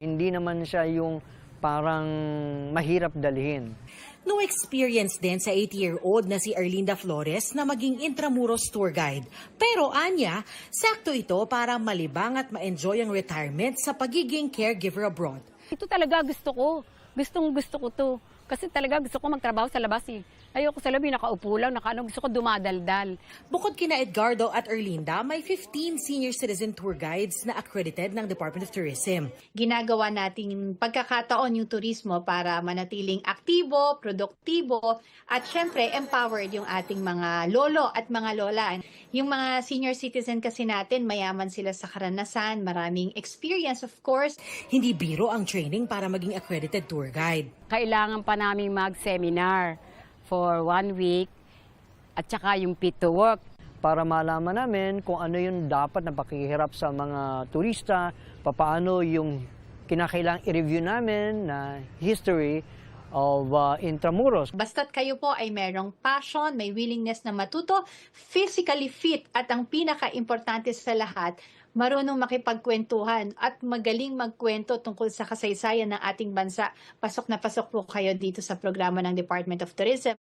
Hindi naman siya yung parang mahirap dalhin. No experience din sa 80-year-old na si Erlinda Flores na maging Intramuros tour guide. Pero anya, sakto ito para malibang at ma-enjoy ang retirement sa pagiging caregiver abroad. Ito talaga gusto ko. Gusto ko to. Kasi talaga gusto ko magtrabaho sa labas eh. Ayoko sa labi, nakaupo lang, gusto ko dumadaldal. Bukod kina Edgardo at Erlinda, may 15 senior citizen tour guides na accredited ng Department of Tourism. Ginagawa nating pagkakataon yung turismo para manatiling aktibo, produktibo, at syempre empowered yung ating mga lolo at mga lola. Yung mga senior citizen kasi natin, mayaman sila sa karanasan, maraming experience of course. Hindi biro ang training para maging accredited tour guide. Kailangan pa namin mag-seminar for 1 week at saka yung fit to work. Para malaman namin kung ano yung dapat na pakihirap sa mga turista, paano yung kinakailangang i-review namin na history of Intramuros. Basta't kayo po ay merong passion, may willingness na matuto, physically fit, at ang pinaka-importante sa lahat, marunong makipagkwentuhan at magaling magkwento tungkol sa kasaysayan ng ating bansa. Pasok na pasok po kayo dito sa programa ng Department of Tourism.